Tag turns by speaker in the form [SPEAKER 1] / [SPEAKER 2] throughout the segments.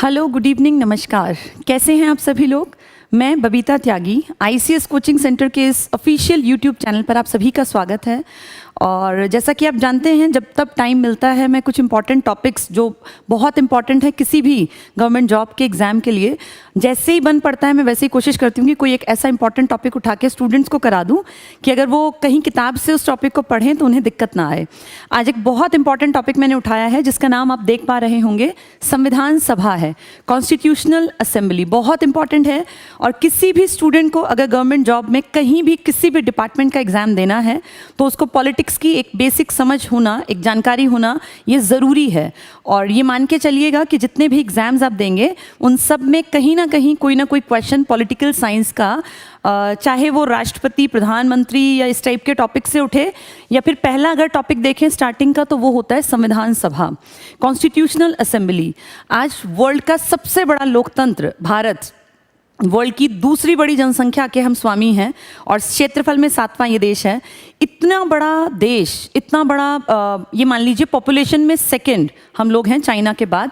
[SPEAKER 1] Hello, good evening, नमस्कार। कैसे हैं आप सभी लोग? मैं बबीता त्यागी, आईसीएस कोचिंग सेंटर के इस ऑफिशियल यूट्यूब चैनल पर आप सभी का स्वागत है। और जैसा कि आप जानते हैं, जब तब टाइम मिलता है मैं कुछ इंपॉर्टेंट टॉपिक्स जो बहुत इंपॉर्टेंट है किसी भी गवर्नमेंट जॉब के एग्ज़ाम के लिए, जैसे ही बन पड़ता है मैं वैसे ही कोशिश करती हूँ कि कोई एक ऐसा इंपॉर्टेंट टॉपिक उठा के स्टूडेंट्स को करा दूँ कि अगर वो कहीं किताब से उस टॉपिक को पढ़ें तो उन्हें दिक्कत ना आए। आज एक बहुत इंपॉर्टेंट टॉपिक मैंने उठाया है जिसका नाम आप देख पा रहे होंगे, संविधान सभा है, कॉन्स्टिट्यूशनल असेंबली। बहुत इंपॉर्टेंट है और किसी भी स्टूडेंट को अगर गवर्नमेंट जॉब में कहीं भी किसी भी डिपार्टमेंट का एग्ज़ाम देना है तो उसको पॉलिटिक्स की एक बेसिक समझ होना, एक जानकारी होना, ये ज़रूरी है। और ये मान के चलिएगा कि जितने भी एग्ज़ाम्स आप देंगे उन सब में कहीं ना कहीं कोई ना कोई क्वेश्चन पॉलिटिकल साइंस का, चाहे वो राष्ट्रपति, प्रधानमंत्री या इस टाइप के टॉपिक से उठे, या फिर पहला अगर टॉपिक देखें स्टार्टिंग का तो वो होता है संविधान सभा, कॉन्स्टिट्यूशनल असेंबली। आज वर्ल्ड का सबसे बड़ा लोकतंत्र भारत, वर्ल्ड की दूसरी बड़ी जनसंख्या के हम स्वामी हैं और क्षेत्रफल में 7वां ये देश है। इतना बड़ा देश, इतना बड़ा ये मान लीजिए पॉपुलेशन में सेकंड हम लोग हैं चाइना के बाद।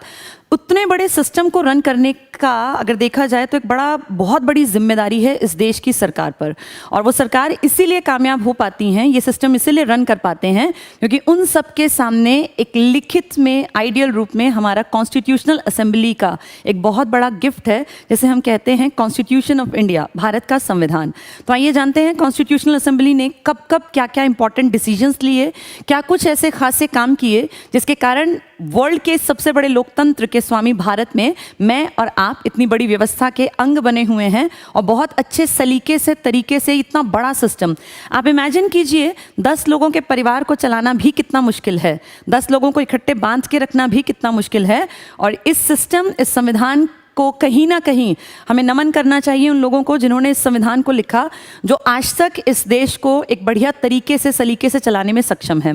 [SPEAKER 1] उतने बड़े सिस्टम को रन करने का अगर देखा जाए तो एक बहुत बड़ी जिम्मेदारी है इस देश की सरकार पर। और वो सरकार इसीलिए कामयाब हो पाती हैं, ये सिस्टम इसीलिए रन कर पाते हैं क्योंकि उन सब के सामने एक लिखित में, आइडियल रूप में हमारा कॉन्स्टिट्यूशनल असेंबली का एक बहुत बड़ा गिफ्ट है, जैसे हम कहते हैं कॉन्स्टिट्यूशन ऑफ इंडिया, भारत का संविधान। तो आइए जानते हैं कॉन्स्टिट्यूशनल असेंबली ने कब कब क्या क्या इंपॉर्टेंट डिसीजंस लिए, क्या कुछ ऐसे खासे काम किए जिसके कारण वर्ल्ड के सबसे बड़े लोकतंत्र के स्वामी भारत में मैं और आप इतनी बड़ी व्यवस्था के अंग बने हुए हैं और बहुत अच्छे सलीके से, तरीके से इतना बड़ा सिस्टम। आप इमेजिन कीजिए 10 लोगों के परिवार को चलाना भी कितना मुश्किल है, 10 लोगों को इकट्ठे बांध के रखना भी कितना मुश्किल है। और इस सिस्टम, इस संविधान को कहीं ना कहीं हमें नमन करना चाहिए उन लोगों को जिन्होंने इस संविधान को लिखा, जो आज तक इस देश को एक बढ़िया तरीके से, सलीके से चलाने में सक्षम है।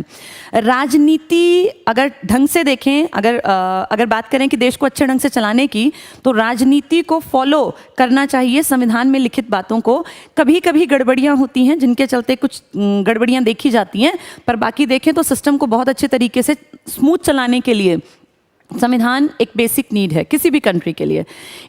[SPEAKER 1] राजनीति अगर ढंग से देखें, अगर बात करें कि देश को अच्छे ढंग से चलाने की, तो राजनीति को फॉलो करना चाहिए संविधान में लिखित बातों को। कभी कभी गड़बड़ियाँ होती हैं जिनके चलते कुछ गड़बड़ियाँ देखी जाती हैं, पर बाकी देखें तो सिस्टम को बहुत अच्छे तरीके से स्मूथ चलाने के लिए संविधान एक बेसिक नीड है किसी भी कंट्री के लिए।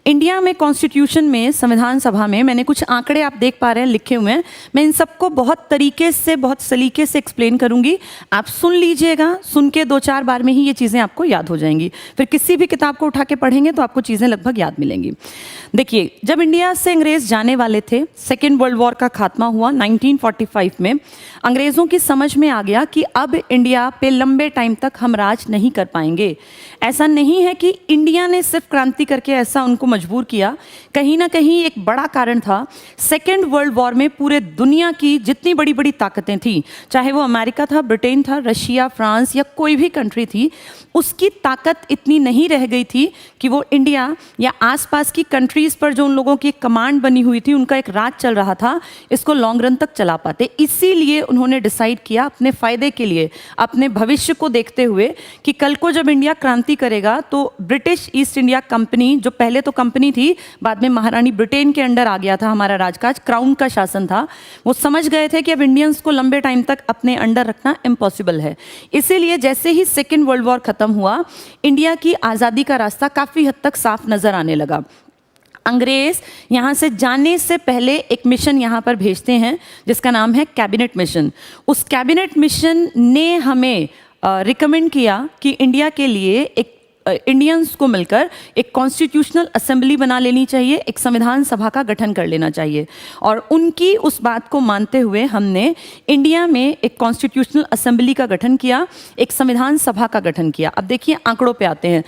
[SPEAKER 1] इंडिया में कॉन्स्टिट्यूशन में, संविधान सभा में मैंने कुछ आंकड़े आप देख पा रहे हैं लिखे हुए हैं। मैं इन सबको बहुत तरीके से, बहुत सलीके से एक्सप्लेन करूंगी। आप सुन लीजिएगा, सुन के 2-4 बार में ही ये चीज़ें आपको याद हो जाएंगी। फिर किसी भी किताब को उठा के पढ़ेंगे तो आपको चीज़ें लगभग याद मिलेंगी। देखिए, जब इंडिया से अंग्रेज जाने वाले थे, सेकेंड वर्ल्ड वॉर का खात्मा हुआ 1945 में, अंग्रेज़ों की समझ में आ गया कि अब इंडिया पे लंबे टाइम तक हम राज नहीं कर पाएंगे। ऐसा नहीं है कि इंडिया ने सिर्फ क्रांति करके ऐसा उनको मजबूर किया, कहीं ना कहीं एक बड़ा कारण था। सेकेंड वर्ल्ड वॉर में पूरे दुनिया की जितनी बड़ी बड़ी ताकतें थी, चाहे वो अमेरिका था, ब्रिटेन था, रशिया, फ्रांस या कोई भी कंट्री थी, उसकी ताकत इतनी नहीं रह गई थी कि वो इंडिया या आसपास की कंट्रीज़ पर जो उन लोगों की एक कमांड बनी हुई थी, उनका एक राज चल रहा था, इसको लॉन्ग रन तक चला पाते। इसीलिए उन्होंने डिसाइड किया अपने फ़ायदे के लिए, अपने भविष्य को देखते हुए, कि कल को जब इंडिया क्रांति करेगा तो ब्रिटिश ईस्ट इंडिया कंपनी, जो पहले तो कंपनी थी, बाद में महारानी ब्रिटेन के अंडर आ गया था हमारा राजकाज, क्राउन का शासन था, वो समझ गए थे कि अब इंडियंस को लंबे टाइम तक अपने अंडर रखना इम्पॉसिबल है। इसीलिए जैसे ही सेकेंड वर्ल्ड वॉर खत्म हुआ, इंडिया की आज़ादी का रास्ता काफ़ी हद तक साफ नज़र आने लगा। अंग्रेज़ यहाँ से जाने से पहले एक मिशन यहाँ पर भेजते हैं जिसका नाम है कैबिनेट मिशन। उस कैबिनेट मिशन ने हमें रिकमेंड किया कि इंडिया के लिए एक इंडियंस को मिलकर एक कॉन्स्टिट्यूशनल असेंबली बना लेनी चाहिए, एक संविधान सभा का गठन कर लेना चाहिए। और उनकी उस बात को मानते हुए हमने इंडिया में एक कॉन्स्टिट्यूशनल असेंबली का गठन किया, एक संविधान सभा का गठन किया। अब देखिए, आंकड़ों पे आते हैं।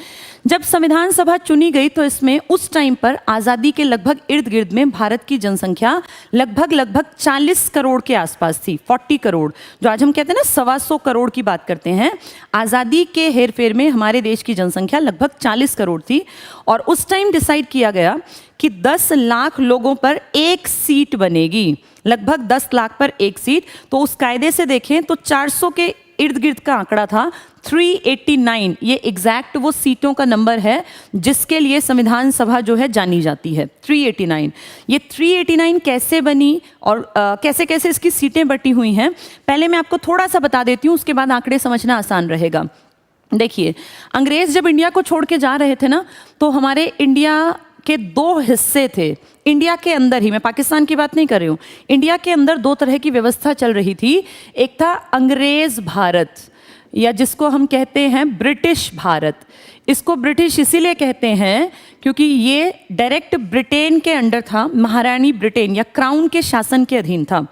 [SPEAKER 1] जब संविधान सभा चुनी गई तो इसमें उस टाइम पर आज़ादी के लगभग इर्द गिर्द में भारत की जनसंख्या लगभग 40 करोड़ के आसपास थी, 40 करोड़, जो आज हम कहते हैं ना 125 करोड़ की बात करते हैं। आज़ादी के हेरफेर में हमारे देश की जनसंख्या लगभग 40 करोड़ थी। और उस टाइम डिसाइड किया गया कि 10 लाख लोगों पर एक सीट बनेगी, लगभग 10 लाख पर एक सीट। तो उस कायदे से देखें तो 400 के इर्द गिर्द का आंकड़ा था, 389, ये एग्जैक्ट वो सीटों का नंबर है जिसके लिए संविधान सभा जो है जानी जाती है, 389। ये 389 कैसे बनी और कैसे कैसे इसकी सीटें बटी हुई हैं, पहले मैं आपको थोड़ा सा बता देती हूँ, उसके बाद आंकड़े समझना आसान रहेगा। देखिए, अंग्रेज जब इंडिया को छोड़ के जा रहे थे ना, तो हमारे इंडिया के दो हिस्से थे। इंडिया के अंदर ही, मैं पाकिस्तान की बात नहीं कर रही हूँ, इंडिया के अंदर दो तरह की व्यवस्था चल रही थी। एक था अंग्रेज भारत, या जिसको हम कहते हैं ब्रिटिश भारत। इसको ब्रिटिश इसीलिए कहते हैं क्योंकि ये डायरेक्ट ब्रिटेन के अंडर था, महारानी ब्रिटेन या क्राउन के शासन के अधीन था।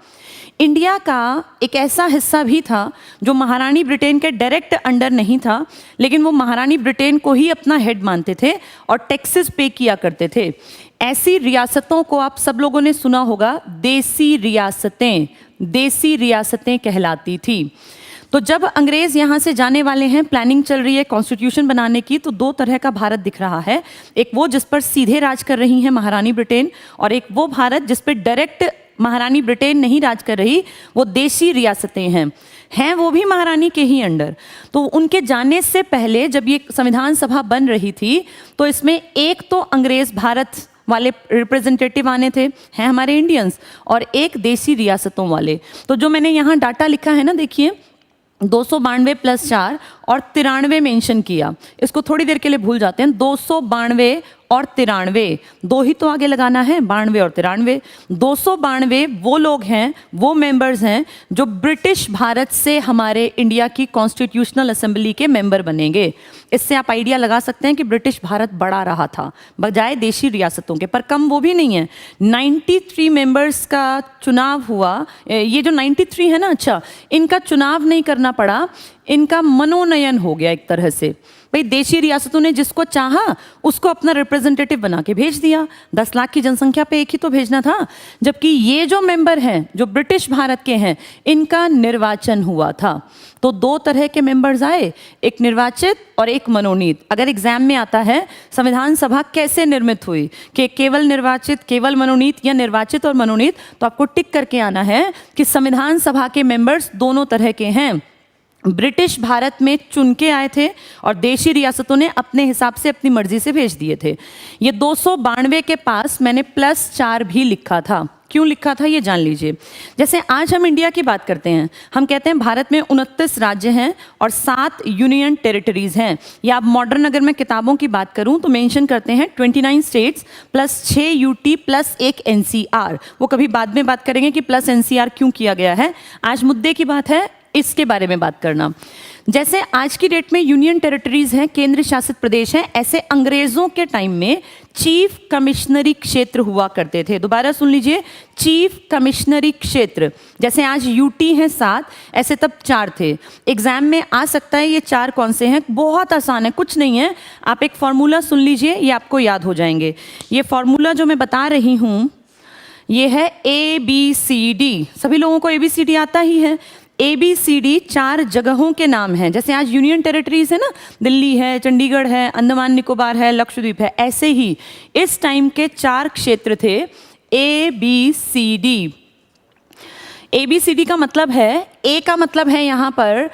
[SPEAKER 1] इंडिया का एक ऐसा हिस्सा भी था जो महारानी ब्रिटेन के डायरेक्ट अंडर नहीं था, लेकिन वो महारानी ब्रिटेन को ही अपना हेड मानते थे और टैक्सेस पे किया करते थे। ऐसी रियासतों को आप सब लोगों ने सुना होगा, देसी रियासतें कहलाती थी। तो जब अंग्रेज यहाँ से जाने वाले हैं, प्लानिंग चल रही है कॉन्स्टिट्यूशन बनाने की, तो दो तरह का भारत दिख रहा है। एक वो जिस पर सीधे राज कर रही है महारानी ब्रिटेन, और एक वो भारत जिस पर डायरेक्ट महारानी ब्रिटेन नहीं राज कर रही, वो देशी रियासतें हैं वो भी महारानी के ही अंडर। तो उनके जाने से पहले जब ये संविधान सभा बन रही थी, तो इसमें एक तो अंग्रेज भारत वाले रिप्रेजेंटेटिव आने थे, हैं हमारे इंडियंस, और एक देशी रियासतों वाले। तो जो मैंने यहाँ डाटा लिखा है ना, देखिए 292 + 4 और 93 मेंशन किया। इसको थोड़ी देर के लिए भूल जाते हैं। 292 और 93, दो ही तो आगे लगाना है, 92 और 93। 292 वो लोग हैं, वो मेंबर्स हैं जो ब्रिटिश भारत से हमारे इंडिया की कॉन्स्टिट्यूशनल असेंबली के मेंबर बनेंगे। इससे आप आइडिया लगा सकते हैं कि ब्रिटिश भारत बड़ा रहा था बजाय देशी रियासतों के। पर कम वो भी नहीं है, 93 मेंबर्स का चुनाव हुआ। ये जो 93 है ना, अच्छा, इनका चुनाव नहीं करना पड़ा, इनका मनोनयन हो गया एक तरह से। भाई देशी रियासतों ने जिसको चाहा उसको अपना रिप्रेजेंटेटिव बना के भेज दिया। 10 लाख की जनसंख्या पे एक ही तो भेजना था। जबकि ये जो मेंबर हैं, जो ब्रिटिश भारत के हैं, इनका निर्वाचन हुआ था। तो दो तरह के मेंबर्स आए, एक निर्वाचित और एक मनोनीत। अगर एग्जाम में आता है संविधान सभा कैसे निर्मित हुई, कि केवल निर्वाचित, केवल मनोनीत या निर्वाचित और मनोनीत, तो आपको टिक करके आना है कि संविधान सभा के मेंबर्स दोनों तरह के हैं। ब्रिटिश भारत में चुन के आए थे और देशी रियासतों ने अपने हिसाब से अपनी मर्जी से भेज दिए थे। ये 292 के पास मैंने +4 भी लिखा था। क्यों लिखा था ये जान लीजिए। जैसे आज हम इंडिया की बात करते हैं, हम कहते हैं भारत में 29 राज्य हैं और 7 यूनियन टेरिटरीज हैं। या आप मॉडर्न, अगर मैं किताबों की बात करूं तो मेंशन करते हैं 29 स्टेट्स +6 यूटी +1 एनसीआर। वो कभी बाद में बात करेंगे कि प्लस एनसीआर क्यों किया गया है। आज मुद्दे की बात है इसके बारे में बात करना। जैसे आज की डेट में यूनियन टेरिटरीज हैं, केंद्र शासित प्रदेश हैं, ऐसे अंग्रेजों के टाइम में चीफ कमिश्नरी क्षेत्र हुआ करते थे। दोबारा सुन लीजिए, चीफ कमिश्नरी क्षेत्र। जैसे आज यूटी हैं 7, ऐसे तब 4 थे। एग्जाम में आ सकता है ये 4 कौन से हैं। बहुत आसान है, कुछ नहीं है, आप एक फॉर्मूला सुन लीजिए, ये आपको याद हो जाएंगे। ये फॉर्मूला जो मैं बता रही हूँ ये है ABCD। सभी लोगों को ABCD आता ही है। ABCD 4 जगहों के नाम हैं। जैसे आज यूनियन टेरिटरीज है ना, दिल्ली है, चंडीगढ़ है, अंडमान निकोबार है, लक्षद्वीप है, ऐसे ही इस टाइम के 4 क्षेत्र थे ABCD। ABCD का मतलब है, A का मतलब है यहाँ पर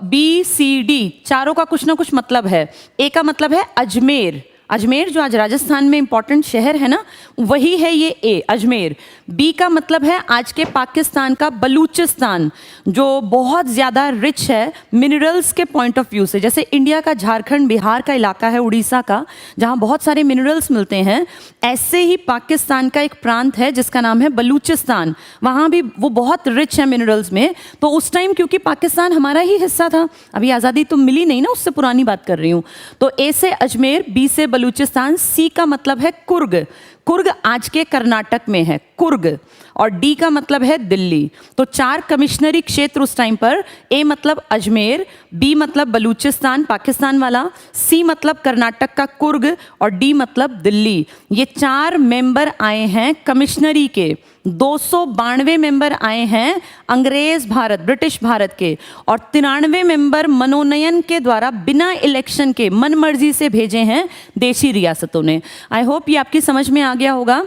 [SPEAKER 1] BCD, चारों का कुछ ना कुछ मतलब है। A का मतलब है अजमेर। अजमेर जो आज राजस्थान में इंपॉर्टेंट शहर है ना, वही है ये ए, अजमेर। बी का मतलब है आज के पाकिस्तान का बलूचिस्तान, जो बहुत ज़्यादा रिच है मिनरल्स के पॉइंट ऑफ व्यू से। जैसे इंडिया का झारखंड, बिहार का इलाका है, उड़ीसा का, जहाँ बहुत सारे मिनरल्स मिलते हैं, ऐसे ही पाकिस्तान का एक प्रांत है जिसका नाम है बलूचिस्तान। वहाँ भी वो बहुत रिच है मिनरल्स में। तो उस टाइम क्योंकि पाकिस्तान हमारा ही हिस्सा था, अभी आज़ादी तो मिली नहीं ना, उससे पुरानी बात कर रही हूँ। तो ए से अजमेर, बी से बलूचिस्तान, सी का मतलब है कुर्ग। कुर्ग आज के कर्नाटक में है, कुर्ग। और डी का मतलब है दिल्ली। तो 4 कमिश्नरी क्षेत्र उस टाइम पर। ए मतलब अजमेर, बी मतलब बलूचिस्तान पाकिस्तान वाला, सी मतलब कर्नाटक का कुर्ग, और डी मतलब दिल्ली। ये 4 मेंबर आए हैं कमिश्नरी के। 292 मेंबर आए हैं अंग्रेज भारत, ब्रिटिश भारत के, और 93 मेंबर मनोनयन के द्वारा बिना इलेक्शन के मनमर्जी से भेजे हैं देशी रियासतों ने। आई होप ये आपकी समझ में आ गया होगा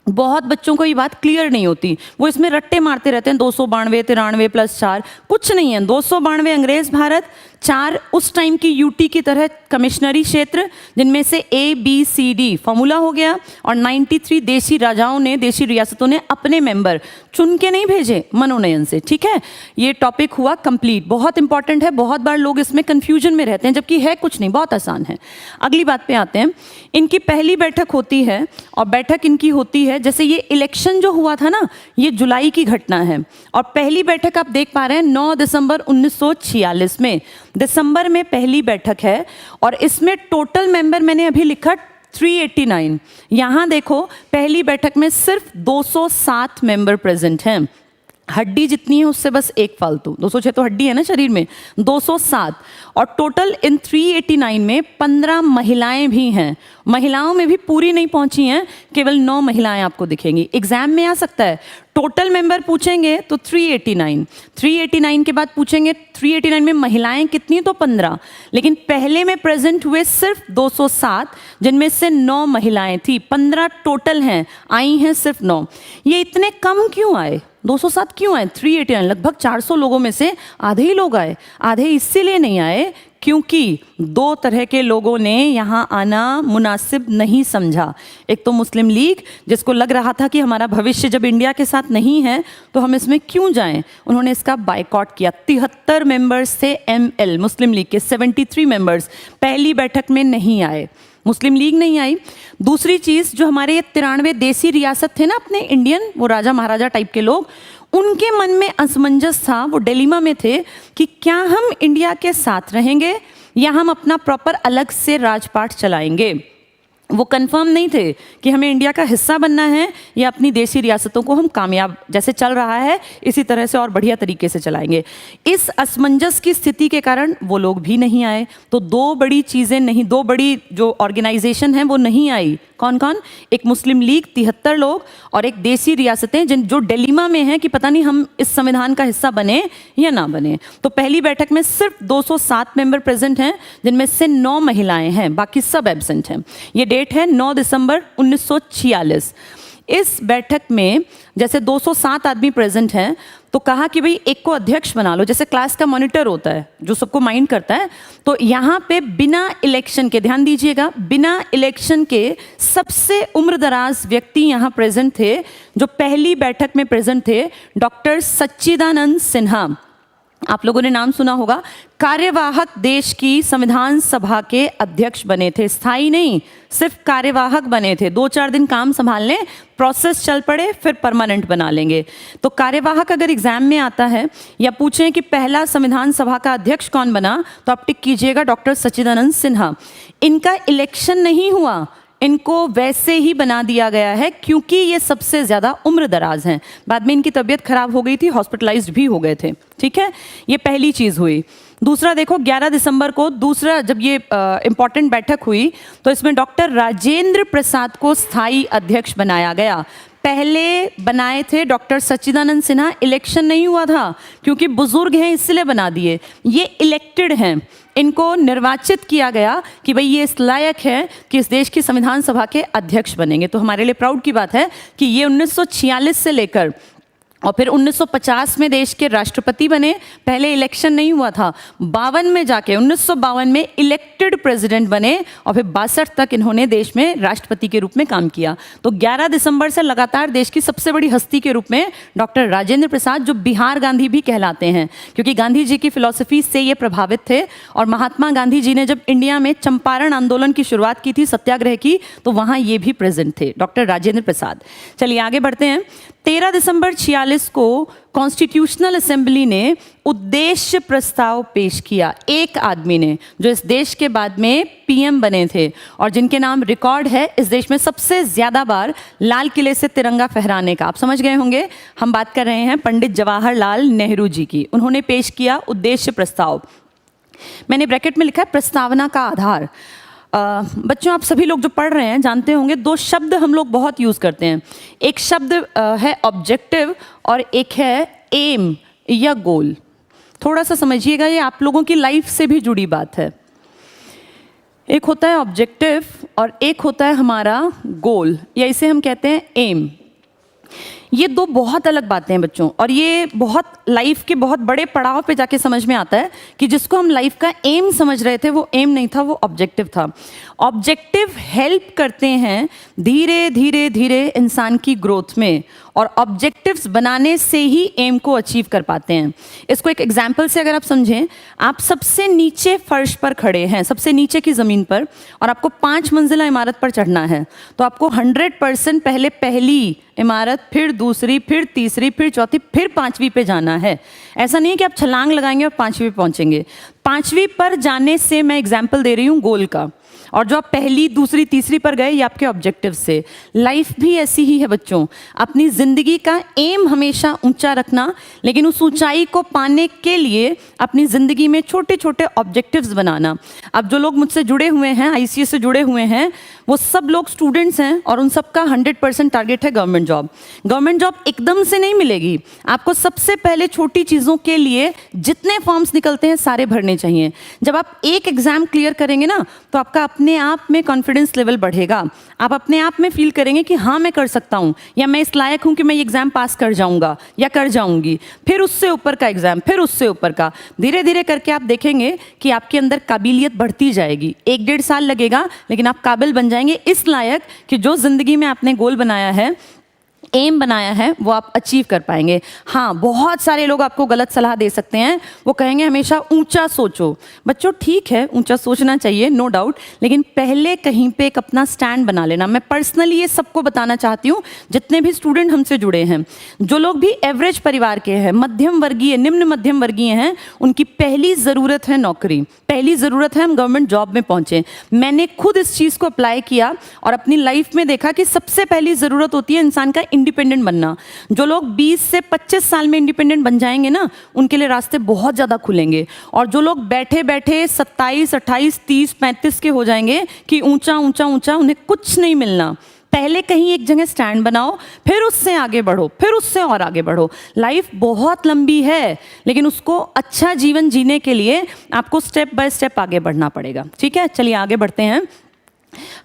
[SPEAKER 1] बहुत बच्चों को ये बात क्लियर नहीं होती, वो इसमें रट्टे मारते रहते हैं, 292, 93 प्लस 4, कुछ नहीं है। 292 अंग्रेज भारत, 4 उस टाइम की यूटी की तरह कमिश्नरी क्षेत्र, जिनमें से ABCD फॉर्मूला हो गया, और 93 देशी राजाओं ने, देशी रियासतों ने अपने मेंबर चुन के नहीं भेजे, मनोनयन से। ठीक है, ये टॉपिक हुआ कंप्लीट। बहुत इंपॉर्टेंट है, बहुत बार लोग इसमें कंफ्यूजन में रहते हैं, जबकि है कुछ नहीं, बहुत आसान है। अगली बात पे आते हैं। इनकी पहली बैठक होती है, और बैठक इनकी होती है, जैसे ये इलेक्शन जो हुआ था ना, ये जुलाई की घटना है, और पहली बैठक आप देख पा रहे हैं 9 दिसंबर 1946 में, दिसंबर में पहली बैठक है। और इसमें टोटल मेंबर मैंने अभी लिखा 389। यहां देखो, पहली बैठक में सिर्फ 207 मेंबर प्रेजेंट हैं। हड्डी जितनी है उससे बस एक फालतू, 206 तो हड्डी है ना शरीर में, 207। और टोटल इन 389 में 15 महिलाएं भी हैं। महिलाओं में भी पूरी नहीं पहुंची हैं, केवल 9 महिलाएं आपको दिखेंगी। एग्जाम में आ सकता है, टोटल मेंबर पूछेंगे तो 389 के बाद पूछेंगे 389 में महिलाएं कितनी, तो 15। लेकिन पहले में प्रेजेंट हुए सिर्फ 207, जिनमें से 9 महिलाएं थी। 15 टोटल हैं, आई हैं सिर्फ 9। ये इतने कम क्यों आए, 207 क्यों आए? 389, लगभग 400 लोगों में से आधे ही लोग आए। आधे इसीलिए नहीं आए क्योंकि 2 तरह के लोगों ने यहाँ आना मुनासिब नहीं समझा। एक तो मुस्लिम लीग, जिसको लग रहा था कि हमारा भविष्य जब इंडिया के साथ नहीं है तो हम इसमें क्यों जाएं, उन्होंने इसका बायकॉट किया। 73 मेंबर्स थे ML मुस्लिम लीग के, 73 मेंबर्स पहली बैठक में नहीं आए, मुस्लिम लीग नहीं आई। दूसरी चीज़, जो हमारे ये 93 देसी रियासत थे ना अपने इंडियन, वो राजा महाराजा टाइप के लोग, उनके मन में असमंजस था, वो डिलेमा में थे कि क्या हम इंडिया के साथ रहेंगे या हम अपना प्रॉपर अलग से राजपाट चलाएंगे। वो कंफर्म नहीं थे कि हमें इंडिया का हिस्सा बनना है या अपनी देशी रियासतों को हम कामयाब, जैसे चल रहा है इसी तरह से और बढ़िया तरीके से चलाएंगे। इस असमंजस की स्थिति के कारण वो लोग भी नहीं आए। तो 2 बड़ी चीज़ें नहीं, 2 बड़ी जो ऑर्गेनाइजेशन है वो नहीं आई। कौन कौन? एक मुस्लिम लीग 73 लोग, और एक देशी रियासतें जो डिलेमा में हैं कि पता नहीं हम इस संविधान का हिस्सा बने या ना बने। तो पहली बैठक में सिर्फ 207 मेंबर प्रेजेंट हैं, जिनमें से 9 महिलाएं हैं, बाकी सब एब्सेंट हैं। ये डेट है 9 दिसंबर 1946। इस बैठक में जैसे 207 आदमी प्रेजेंट हैं, तो कहा कि भाई एक को अध्यक्ष बना लो, जैसे क्लास का मॉनिटर होता है जो सबको माइंड करता है। तो यहाँ पे बिना इलेक्शन के, ध्यान दीजिएगा, बिना इलेक्शन के सबसे उम्रदराज व्यक्ति यहाँ प्रेजेंट थे, जो पहली बैठक में प्रेजेंट थे, डॉक्टर सच्चिदानंद सिन्हा। आप लोगों ने नाम सुना होगा। कार्यवाहक देश की संविधान सभा के अध्यक्ष बने थे, स्थायी नहीं, सिर्फ कार्यवाहक बने थे। 2-4 दिन काम संभाल लें, प्रोसेस चल पड़े, फिर परमानेंट बना लेंगे। तो कार्यवाहक अगर एग्जाम में आता है या पूछें कि पहला संविधान सभा का अध्यक्ष कौन बना, तो आप टिक कीजिएगा डॉक्टर सच्चिदानंद सिन्हा। इनका इलेक्शन नहीं हुआ, इनको वैसे ही बना दिया गया है क्योंकि ये सबसे ज़्यादा उम्र दराज हैं। बाद में इनकी तबीयत खराब हो गई थी, हॉस्पिटलाइज्ड भी हो गए थे। ठीक है, ये पहली चीज़ हुई। दूसरा देखो, 11 दिसंबर को दूसरा जब ये इंपॉर्टेंट बैठक हुई, तो इसमें डॉक्टर राजेंद्र प्रसाद को स्थायी अध्यक्ष बनाया गया। पहले बनाए थे डॉक्टर सच्चिदानंद सिन्हा, इलेक्शन नहीं हुआ था क्योंकि बुजुर्ग हैं इसलिए बना दिए। ये इलेक्टेड हैं, इनको निर्वाचित किया गया कि भाई ये इस लायक है कि इस देश की संविधान सभा के अध्यक्ष बनेंगे। तो हमारे लिए प्राउड की बात है कि ये 1946 से लेकर और फिर 1950 में देश के राष्ट्रपति बने। पहले इलेक्शन नहीं हुआ था, 52 में जाके 1952 में इलेक्टेड प्रेसिडेंट बने, और फिर 62 तक इन्होंने देश में राष्ट्रपति के रूप में काम किया। तो 11 दिसंबर से लगातार देश की सबसे बड़ी हस्ती के रूप में डॉक्टर राजेंद्र प्रसाद, जो बिहार गांधी भी कहलाते हैं क्योंकि गांधी जी की फिलॉसफी से ये प्रभावित थे। और महात्मा गांधी जी ने जब इंडिया में चंपारण आंदोलन की शुरुआत की थी, सत्याग्रह की, तो वहाँ ये भी प्रेजेंट थे, डॉक्टर राजेंद्र प्रसाद। चलिए आगे बढ़ते हैं। 13 दिसंबर 46 को कॉन्स्टिट्यूशनल असेंबली ने उद्देश्य प्रस्ताव पेश किया, एक आदमी ने, जो इस देश के बाद में PM बने थे और जिनके नाम रिकॉर्ड है इस देश में सबसे ज़्यादा बार लाल किले से तिरंगा फहराने का। आप समझ गए होंगे, हम बात कर रहे हैं पंडित जवाहरलाल नेहरू जी की। उन्होंने पेश किया उद्देश्य प्रस्ताव। मैंने ब्रैकेट में लिखा है प्रस्तावना का आधार। बच्चों, आप सभी लोग जो पढ़ रहे हैं जानते होंगे, 2 शब्द हम लोग बहुत यूज़ करते हैं। एक शब्द है ऑब्जेक्टिव और एक है एम या गोल। थोड़ा सा समझिएगा, ये आप लोगों की लाइफ से भी जुड़ी बात है। एक होता है ऑब्जेक्टिव और एक होता है हमारा गोल, या इसे हम कहते हैं एम। ये दो बहुत अलग बातें हैं बच्चों, और ये बहुत लाइफ के बहुत बड़े पड़ाव पे जाके समझ में आता है कि जिसको हम लाइफ का एम समझ रहे थे वो एम नहीं था, वो ऑब्जेक्टिव था। ऑब्जेक्टिव हेल्प करते हैं धीरे धीरे धीरे इंसान की ग्रोथ में, और ऑब्जेक्टिव्स बनाने से ही एम को अचीव कर पाते हैं। इसको एक एग्जाम्पल से अगर आप समझें, आप सबसे नीचे फर्श पर खड़े हैं, सबसे नीचे की ज़मीन पर, और आपको 5 मंजिला इमारत पर चढ़ना है, तो आपको 100% पहले पहली इमारत, फिर दूसरी, फिर तीसरी, फिर चौथी, फिर 5वीं पे जाना है। ऐसा नहीं है कि आप छलांग लगाएंगे और 5वीं पे पहुंचेंगे। 5वीं पर जाने से मैं एग्जाम्पल दे रही हूँ गोल का, और जो आप पहली, दूसरी, तीसरी पर गए ये आपके ऑब्जेक्टिव से। लाइफ भी ऐसी ही है बच्चों, अपनी ज़िंदगी का एम हमेशा ऊंचा रखना, लेकिन उस ऊंचाई को पाने के लिए अपनी ज़िंदगी में छोटे छोटे ऑब्जेक्टिव्स बनाना। अब जो लोग मुझसे जुड़े हुए हैं, ICS से जुड़े हुए हैं, वो सब लोग स्टूडेंट्स हैं, और उन सबका 100% टारगेट है गवर्नमेंट जॉब। गवर्नमेंट जॉब एकदम से नहीं मिलेगी, आपको सबसे पहले छोटी चीज़ों के लिए जितने फॉर्म्स निकलते हैं सारे भरने चाहिए। जब आप एक एग्ज़ाम क्लियर करेंगे ना, तो आपका अपने आप में कॉन्फिडेंस लेवल बढ़ेगा। आप अपने आप में फील करेंगे कि हाँ मैं कर सकता हूँ, या मैं इस लायक हूँ कि मैं ये एग्ज़ाम पास कर जाऊँगा या कर जाऊँगी। फिर उससे ऊपर का एग्ज़ाम, फिर उससे ऊपर का, धीरे धीरे करके आप देखेंगे कि आपके अंदर काबिलियत बढ़ती जाएगी। 1-1.5 साल लगेगा, लेकिन आप काबिल बन जाएंगे इस लायक कि जो ज़िंदगी में आपने गोल बनाया है, एम बनाया है, वो आप अचीव कर पाएंगे। हाँ, बहुत सारे लोग आपको गलत सलाह दे सकते हैं, वो कहेंगे हमेशा ऊंचा सोचो। बच्चों ठीक है, ऊंचा सोचना चाहिए, नो डाउट, लेकिन पहले कहीं पे एक अपना स्टैंड बना लेना। मैं पर्सनली ये सबको बताना चाहती हूँ, जितने भी स्टूडेंट हमसे जुड़े हैं, जो लोग भी एवरेज परिवार के हैं, मध्यम वर्गीय, निम्न मध्यम वर्गीय हैं, उनकी पहली ज़रूरत है नौकरी, पहली ज़रूरत है हम गवर्नमेंट जॉब में पहुँचें। मैंने खुद इस चीज़ को अप्लाई किया और अपनी लाइफ में देखा कि सबसे पहली ज़रूरत होती है इंसान का इंडिपेंडेंट बनना। जो लोग 20 से 25 साल में इंडिपेंडेंट बन जाएंगे ना, उनके लिए रास्ते बहुत ज़्यादा खुलेंगे। और जो लोग बैठे बैठे 27, 28, 30, 35 के हो जाएंगे कि ऊंचा ऊंचा ऊंचा, उन्हें कुछ नहीं मिलना। पहले कहीं एक जगह स्टैंड बनाओ, फिर उससे आगे बढ़ो, फिर उससे और आगे बढ़ो। लाइफ बहुत लंबी है, लेकिन उसको अच्छा जीवन जीने के लिए आपको स्टेप बाय स्टेप आगे बढ़ना पड़ेगा। ठीक है, चलिए आगे बढ़ते हैं।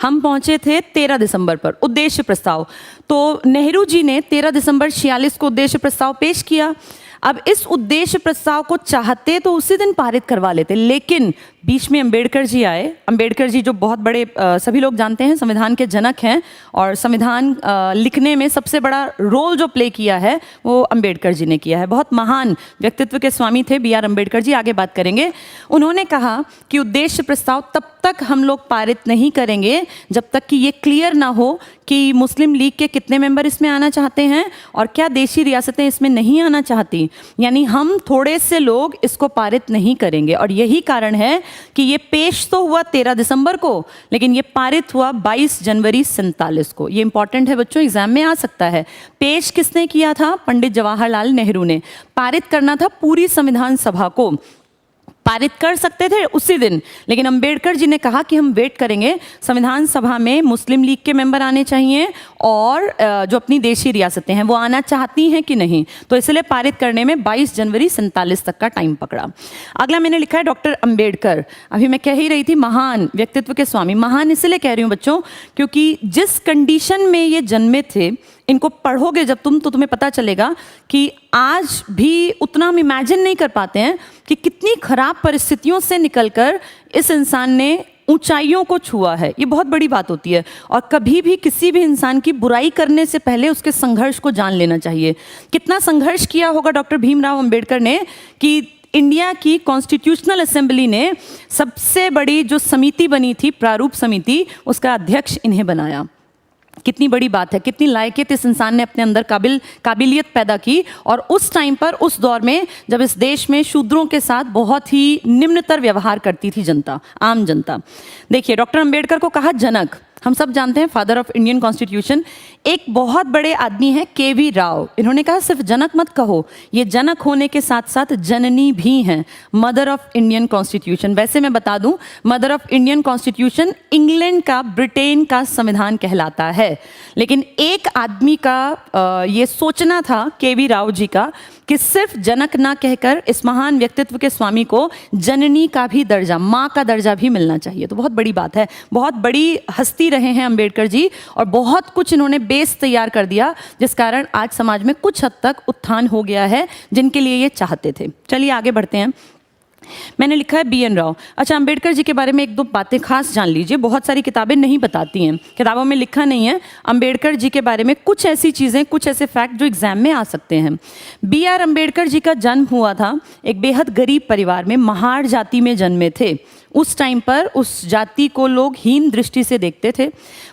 [SPEAKER 1] हम पहुंचे थे 13 दिसंबर पर उद्देश्य प्रस्ताव। तो नेहरू जी ने 13 दिसंबर 46 को उद्देश्य प्रस्ताव पेश किया। अब इस उद्देश्य प्रस्ताव को चाहते तो उसी दिन पारित करवा लेते, लेकिन बीच में अंबेडकर जी आए। अंबेडकर जी जो बहुत बड़े सभी लोग जानते हैं संविधान के जनक हैं, और संविधान लिखने में सबसे बड़ा रोल जो प्ले किया है वो अंबेडकर जी ने किया है। बहुत महान व्यक्तित्व के स्वामी थे BR अंबेडकर जी, आगे बात करेंगे। उन्होंने कहा कि उद्देश्य प्रस्ताव तब तक हम लोग पारित नहीं करेंगे जब तक कि ये क्लियर ना हो कि मुस्लिम लीग के कितने मेंबर इसमें आना चाहते हैं और क्या देशी रियासतें इसमें नहीं आना चाहती। यानी हम थोड़े से लोग इसको पारित नहीं करेंगे, और यही कारण है कि ये पेश तो हुआ 13 दिसंबर को, लेकिन ये पारित हुआ 22 जनवरी 47 को। ये इंपॉर्टेंट है बच्चों, एग्जाम में आ सकता है। पेश किसने किया था? पंडित जवाहरलाल नेहरू ने। पारित करना था पूरी संविधान सभा को, पारित कर सकते थे उसी दिन, लेकिन अंबेडकर जी ने कहा कि हम वेट करेंगे, संविधान सभा में मुस्लिम लीग के मेंबर आने चाहिए और जो अपनी देशी रियासतें हैं वो आना चाहती हैं कि नहीं। तो इसलिए पारित करने में 22 जनवरी 47 तक का टाइम पकड़ा। अगला मैंने लिखा है डॉक्टर अंबेडकर। अभी मैं कह ही रही थी महान व्यक्तित्व के स्वामी। महान इसलिए कह रही हूँ बच्चों क्योंकि जिस कंडीशन में ये जन्मे थे, इनको पढ़ोगे जब तुम, तो तुम्हें पता चलेगा कि आज भी उतना हम इमेजिन नहीं कर पाते हैं कि कितनी खराब परिस्थितियों से निकलकर इस इंसान ने ऊंचाइयों को छुआ है। ये बहुत बड़ी बात होती है, और कभी भी किसी भी इंसान की बुराई करने से पहले उसके संघर्ष को जान लेना चाहिए। कितना संघर्ष किया होगा डॉक्टर भीमराव अंबेडकर ने कि इंडिया की कॉन्स्टिट्यूशनल असेंबली ने सबसे बड़ी जो समिति बनी थी, प्रारूप समिति, उसका अध्यक्ष इन्हें बनाया। कितनी बड़ी बात है, कितनी लायकियत इस इंसान ने अपने अंदर काबिलियत पैदा की। और उस टाइम पर, उस दौर में जब इस देश में शूद्रों के साथ बहुत ही निम्नतर व्यवहार करती थी जनता, आम जनता। देखिए, डॉक्टर अंबेडकर को कहा जनक, हम सब जानते हैं फादर ऑफ इंडियन कॉन्स्टिट्यूशन। एक बहुत बड़े आदमी हैं KV राव, इन्होंने कहा सिर्फ जनक मत कहो, ये जनक होने के साथ साथ जननी भी हैं, मदर ऑफ इंडियन कॉन्स्टिट्यूशन। वैसे मैं बता दूं, mother of Indian constitution England का, ब्रिटेन का संविधान कहलाता है। लेकिन एक आदमी का ये सोचना था KV राव जी का कि सिर्फ जनक ना कहकर इस महान व्यक्तित्व के स्वामी को जननी का भी दर्जा, माँ का दर्जा भी मिलना चाहिए। तो बहुत बड़ी बात है, बहुत बड़ी हस्ती रहे हैं अंबेडकर जी और बहुत कुछ इन्होंने बेस तैयार कर दिया, जिस कारण आज समाज में कुछ हद तक उत्थान हो गया है जिनके लिए ये चाहते थे। चलिए आगे बढ़ते हैं। मैंने लिखा है बी एन राव। अच्छा, अंबेडकर जी के बारे में एक दो बातें खास जान लीजिए, बहुत सारी किताबें नहीं बताती हैं, किताबों में लिखा नहीं है अंबेडकर जी के बारे में कुछ ऐसी चीज़ें, कुछ ऐसे फैक्ट जो एग्जाम में आ सकते हैं। बी आर अंबेडकर जी का जन्म हुआ था एक बेहद गरीब परिवार में, महार जाति में जन्मे थे। उस टाइम पर उस जाति को लोग हीन दृष्टि से देखते थे।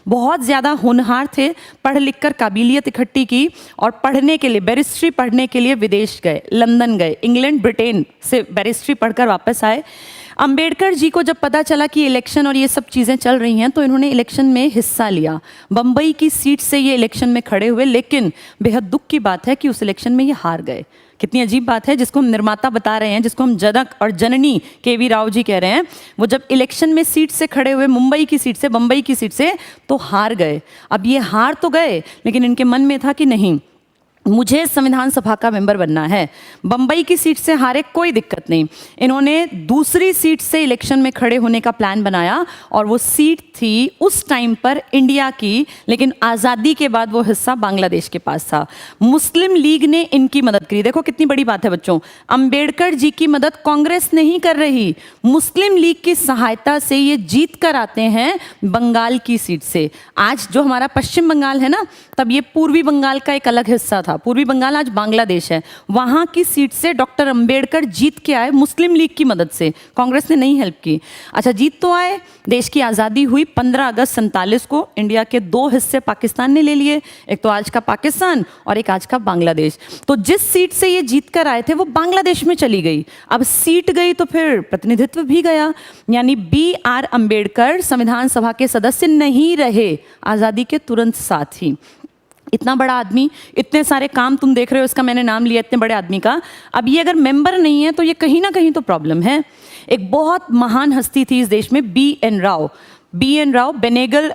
[SPEAKER 1] बहुत ज़्यादा होनहार थे, पढ़ लिख कर काबिलियत इकट्ठी की और पढ़ने के लिए, बैरिस्ट्री पढ़ने के लिए विदेश गए, लंदन गए, इंग्लैंड ब्रिटेन से बैरिस्ट्री पढ़कर वापस आए। अंबेडकर जी को जब पता चला कि इलेक्शन और ये सब चीज़ें चल रही हैं तो इन्होंने इलेक्शन में हिस्सा लिया। बम्बई की सीट से ये इलेक्शन में खड़े हुए, लेकिन बेहद दुख की बात है कि उस इलेक्शन में ये हार गए। कितनी अजीब बात है, जिसको हम निर्माता बता रहे हैं, जिसको हम जनक और जननी के.वी. राव जी कह रहे हैं, वो जब इलेक्शन में सीट से खड़े हुए, मुंबई की सीट से, बम्बई की सीट से, तो हार गए। अब ये हार तो गए, लेकिन इनके मन में था कि नहीं, मुझे संविधान सभा का मेंबर बनना है। बम्बई की सीट से हारे, कोई दिक्कत नहीं, इन्होंने दूसरी सीट से इलेक्शन में खड़े होने का प्लान बनाया और वो सीट थी उस टाइम पर इंडिया की, लेकिन आज़ादी के बाद वो हिस्सा बांग्लादेश के पास था। मुस्लिम लीग ने इनकी मदद करी। देखो कितनी बड़ी बात है बच्चों, अंबेडकर जी की मदद कांग्रेस नहीं कर रही, मुस्लिम लीग की सहायता से ये जीत कर आते हैं बंगाल की सीट से। आज जो हमारा पश्चिम बंगाल है ना, तब ये पूर्वी बंगाल का एक अलग हिस्सा था। पूर्वी बंगाल आज बांग्लादेश है। वहां की सीट से डॉक्टर अंबेडकर जीत के आए मुस्लिम लीग की मदद से, कांग्रेस ने नहीं हेल्प की। अच्छा, जीत तो आए, देश की आज़ादी हुई 15 अगस्त 47 को। इंडिया के दो हिस्से पाकिस्तान ने ले लिए, एक तो आज का पाकिस्तान और एक आज का बांग्लादेश। तो जिस सीट से ये जीत कर आए थे वो बांग्लादेश में चली गई। अब सीट गई तो फिर प्रतिनिधित्व भी गया, यानी बी आर अंबेडकर संविधान सभा के सदस्य नहीं रहे आज़ादी के तुरंत साथ ही। इतना बड़ा आदमी, इतने सारे काम तुम देख रहे हो, इसका मैंने नाम लिया इतने बड़े आदमी का, अब ये अगर मेंबर नहीं है तो ये कहीं ना कहीं तो प्रॉब्लम है। एक बहुत महान हस्ती थी इस देश में, B N Rao. B N Rao, Benegal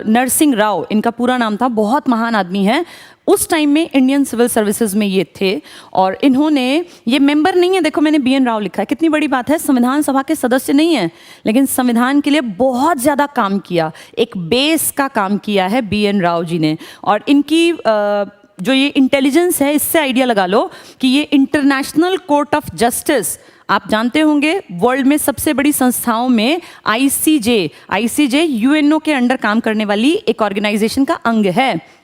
[SPEAKER 1] Narasimha Rao इनका पूरा नाम था, बहुत महान आदमी है। उस टाइम में इंडियन सिविल सर्विसेज में ये थे और इन्होंने, ये मेंबर नहीं है, देखो मैंने बी एन राव लिखा है, कितनी बड़ी बात है, संविधान सभा के सदस्य नहीं है, लेकिन संविधान के लिए बहुत ज़्यादा काम किया, एक बेस का काम किया है बी एन राव जी ने। और इनकी जो ये इंटेलिजेंस है, इससे आइडिया लगा लो कि ये इंटरनेशनल कोर्ट ऑफ जस्टिस, आप जानते होंगे वर्ल्ड में सबसे बड़ी संस्थाओं में आईसीजे यूएनओ के अंडर काम करने वाली एक ऑर्गेनाइजेशन का अंग है,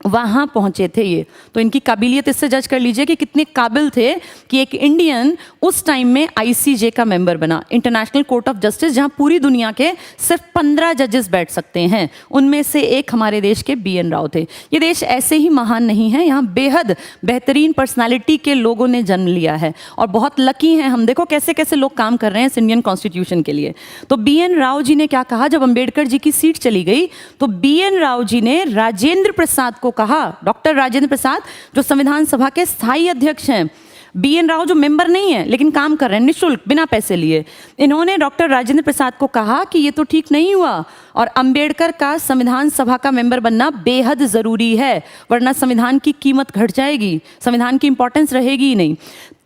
[SPEAKER 1] वहाँ पहुँचे थे ये। तो इनकी काबिलियत इससे जज कर लीजिए कि कितने काबिल थे कि एक इंडियन उस टाइम में आईसीजे का मेंबर बना, इंटरनेशनल कोर्ट ऑफ जस्टिस, जहाँ पूरी दुनिया के सिर्फ 15 जजेस बैठ सकते हैं, उनमें से एक हमारे देश के बी एन राव थे। ये देश ऐसे ही महान नहीं है, यहाँ बेहद बेहतरीन पर्सनालिटी के लोगों ने जन्म लिया है और बहुत लकी हैं हम। देखो कैसे कैसे लोग काम कर रहे हैं इस इंडियन कॉन्स्टिट्यूशन के लिए। तो बी एन राव जी ने क्या कहा, जब अंबेडकर जी की सीट चली गई तो बी एन राव जी ने राजेंद्र प्रसाद को कहा, डॉक्टर राजेंद्र प्रसाद जो संविधान सभा के स्थायी अध्यक्ष हैं, बी एन राव जो मेंबर नहीं है लेकिन काम कर रहे हैं निःशुल्क बिना पैसे लिए, इन्होंने डॉक्टर राजेंद्र प्रसाद को कहा कि ये तो ठीक नहीं हुआ और अंबेडकर का संविधान सभा का मेंबर बनना बेहद ज़रूरी है, वरना संविधान की कीमत घट जाएगी, संविधान की इंपॉर्टेंस रहेगी ही नहीं।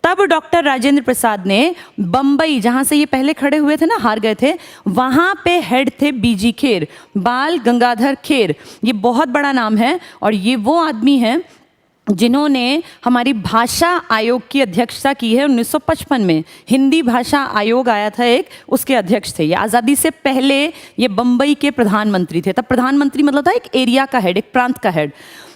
[SPEAKER 1] तब डॉक्टर राजेंद्र प्रसाद ने बम्बई, जहाँ से ये पहले खड़े हुए थे ना, हार गए थे, वहाँ पे हेड थे बीजी खेर, बाल गंगाधर खेर, ये बहुत बड़ा नाम है और ये वो आदमी हैं जिन्होंने हमारी भाषा आयोग की अध्यक्षता की है 1955 में। हिंदी भाषा आयोग आया था एक, उसके अध्यक्ष थे ये। आज़ादी से पहले ये बम्बई के प्रधानमंत्री थे। तब प्रधानमंत्री मतलब था एक एरिया का हेड, एक प्रांत का हेड।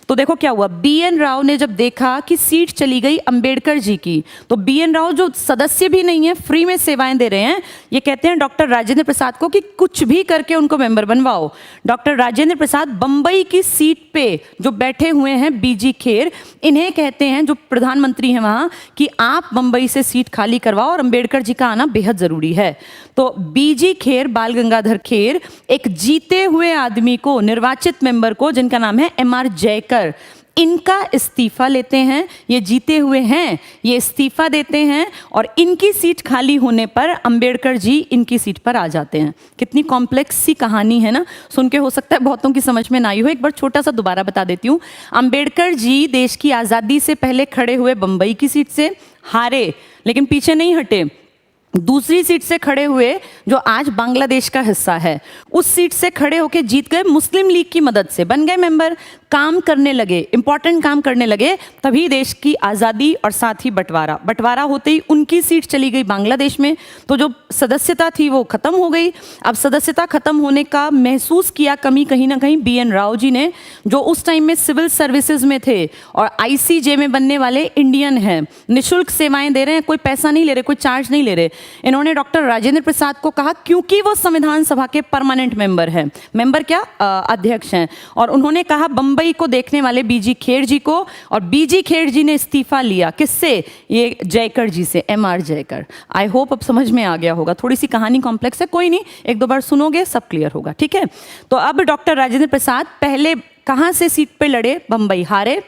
[SPEAKER 1] तो देखो क्या हुआ, बी एन राव ने जब देखा कि सीट चली गई अंबेडकर जी की, तो बी एन राव जो सदस्य भी नहीं है, फ्री में सेवाएं दे रहे हैं, ये कहते हैं डॉक्टर राजेंद्र प्रसाद को कि कुछ भी करके उनको मेंबर बनवाओ। डॉक्टर राजेंद्र प्रसाद बम्बई की सीट पे जो बैठे हुए हैं बीजी खेर, इन्हें कहते हैं, जो प्रधानमंत्री हैं वहाँ, कि आप बम्बई से सीट खाली करवाओ और अंबेडकर जी का आना बेहद ज़रूरी है। तो बीजी खेर, बाल गंगाधर खेर, एक जीते हुए आदमी को, निर्वाचित मेंबर को, जिनका नाम है एम आर जयकर, इनका इस्तीफा लेते हैं, ये जीते हुए हैं, ये इस्तीफा देते हैं और इनकी सीट खाली होने पर अंबेडकर जी इनकी सीट पर आ जाते हैं। कितनी कॉम्प्लेक्स सी कहानी है ना, सुन के हो सकता है बहुतों की समझ में ना आई हो। एक बार छोटा सा दोबारा बता देती हूँ। अंबेडकर जी देश की आज़ादी से पहले खड़े हुए बंबई की सीट से, हारे लेकिन पीछे नहीं हटे। दूसरी सीट से खड़े हुए जो आज बांग्लादेश का हिस्सा है, उस सीट से खड़े होकर जीत गए, मुस्लिम लीग की मदद से बन गए मेंबर, काम करने लगे, इंपॉर्टेंट काम करने लगे, तभी देश की आज़ादी और साथ ही बंटवारा होते ही उनकी सीट चली गई बांग्लादेश में। तो जो सदस्यता थी वो खत्म हो गई। अब सदस्यता खत्म होने का महसूस किया कमी कहीं ना कहीं BN राव जी ने, जो उस टाइम में सिविल सर्विसेज में थे और ICJ में बनने वाले इंडियन हैं, निःशुल्क सेवाएं दे रहे हैं, कोई पैसा नहीं ले रहे, कोई चार्ज नहीं ले रहे। इन्होंने डॉक्टर राजेंद्र प्रसाद को कहा, क्योंकि वो संविधान सभा के परमानेंट मेंबर हैं, मेंबर क्या अध्यक्ष हैं, और उन्होंने कहा बंबई को देखने वाले BG खेर जी को, और BG खेर जी ने इस्तीफा लिया किससे, ये जयकर जी से, MR जयकर। आई होप अब समझ में आ गया होगा। थोड़ी सी कहानी कॉम्प्लेक्स है, कोई नहीं, एक दो बार सुनोगे सब क्लियर होगा, ठीक है। तो अब डॉक्टर राजेंद्र प्रसाद पहले कहाँ से सीट पे लड़े, बंबई, हारे,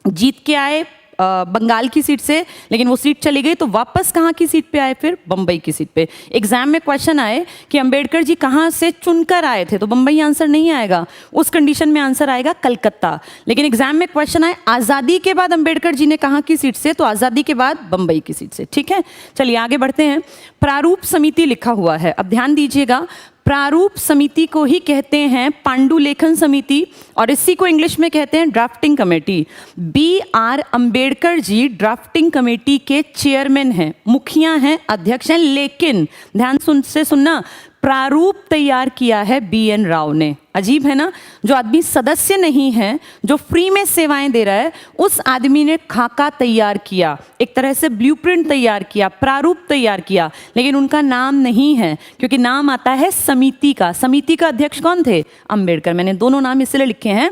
[SPEAKER 1] जीत के आए बंगाल की सीट से, लेकिन वो सीट चली गई, तो वापस कहाँ की सीट पे आए, फिर बंबई की सीट पे। एग्जाम में क्वेश्चन आए कि अंबेडकर जी कहाँ से चुनकर आए थे, तो बंबई आंसर नहीं आएगा, उस कंडीशन में आंसर आएगा कलकत्ता। लेकिन एग्जाम में क्वेश्चन आए आज़ादी के बाद अंबेडकर जी ने कहाँ की सीट से, तो आज़ादी के बाद बंबई की सीट से, ठीक है। चलिए आगे बढ़ते हैं। प्रारूप समिति लिखा हुआ है, अब ध्यान दीजिएगा। प्रारूप समिति को ही कहते हैं पांडुलेखन समिति, और इसी को इंग्लिश में कहते हैं drafting committee. BR Ambedkar ji drafting committee के चेयरमैन हैं, मुखिया हैं, अध्यक्ष हैं, लेकिन ध्यान से सुनना, प्रारूप तैयार किया है BN राव ने। अजीब है ना, जो आदमी सदस्य नहीं है, जो फ्री में सेवाएं दे रहा है, उस आदमी ने खाका तैयार किया, एक तरह से ब्लूप्रिंट तैयार किया, प्रारूप तैयार किया, लेकिन उनका नाम नहीं है, क्योंकि नाम आता है समिति का। समिति का अध्यक्ष कौन थे, अंबेडकर। मैंने दोनों नाम इसलिए लिखे हैं,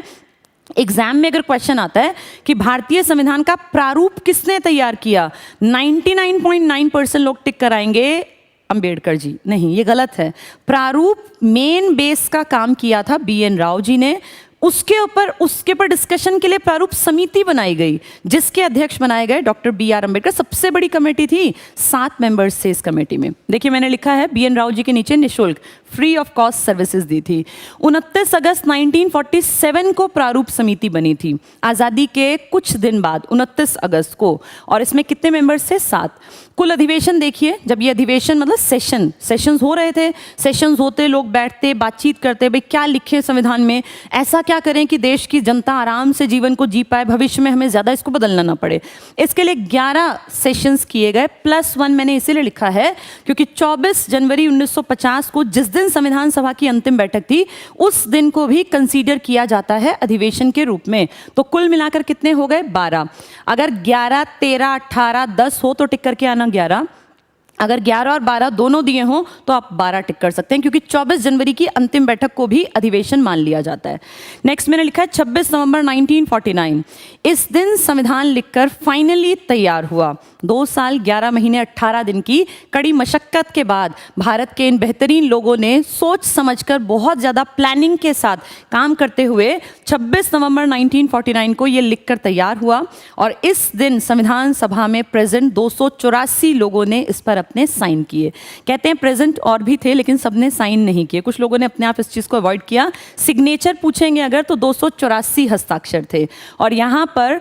[SPEAKER 1] एग्जाम में अगर क्वेश्चन आता है कि भारतीय संविधान का प्रारूप किसने तैयार किया, 99.9% लोग टिक कराएंगे अंबेडकर जी। नहीं, ये गलत है। प्रारूप मेन बेस का काम किया था BN राव जी ने, उसके ऊपर डिस्कशन के लिए प्रारूप समिति बनाई गई, जिसके अध्यक्ष बनाए गए डॉक्टर BR अंबेडकर। सबसे बड़ी कमेटी थी, 7 मेंबर्स थे इस कमेटी में। देखिए मैंने लिखा है BN राव जी के नीचे निःशुल्क, फ्री ऑफ कॉस्ट सर्विसेज दी थी। 29 अगस्त 1947 को प्रारूप समिति बनी थी, आज़ादी के कुछ दिन बाद 29 अगस्त को, और इसमें कितने मेंबर्स थे, 7। कुल अधिवेशन देखिए, जब ये अधिवेशन मतलब सेशंस हो रहे थे, सेशंस होते, लोग बैठते, बातचीत करते, भाई क्या लिखे संविधान में, ऐसा क्या करें कि देश की जनता आराम से जीवन को जी पाए, भविष्य में हमें ज़्यादा इसको बदलना ना पड़े। इसके लिए 11 सेशंस किए गए, +1 मैंने इसीलिए लिखा है क्योंकि 24 जनवरी 1950 को, जिस दिन संविधान सभा की अंतिम बैठक थी, उस दिन को भी कंसीडर किया जाता है अधिवेशन के रूप में। तो कुल मिलाकर कितने हो गए, 12। अगर 11, 13, 18, 10 हो तो टिक करके आना 11। अगर 11 और 12 दोनों दिए हों तो आप 12 टिक कर सकते हैं, क्योंकि 24 जनवरी की अंतिम बैठक को भी अधिवेशन मान लिया जाता है। नेक्स्ट मैंने लिखा है 26 नवंबर 1949। इस दिन संविधान लिखकर फाइनली तैयार हुआ। 2 साल 11 महीने 18 दिन की कड़ी मशक्कत के बाद भारत के इन बेहतरीन लोगों ने सोच समझकर, बहुत ज़्यादा प्लानिंग के साथ काम करते हुए 26 नवंबर 1949 को ये लिखकर तैयार हुआ, और इस दिन संविधान सभा में प्रेजेंट 284 लोगों ने इस पर अपने साइन किए। कहते हैं प्रेजेंट और भी थे, लेकिन सबने साइन नहीं किए, कुछ लोगों ने अपने आप इस चीज़ को अवॉइड किया। सिग्नेचर पूछेंगे अगर तो 284 हस्ताक्षर थे। और यहाँ पर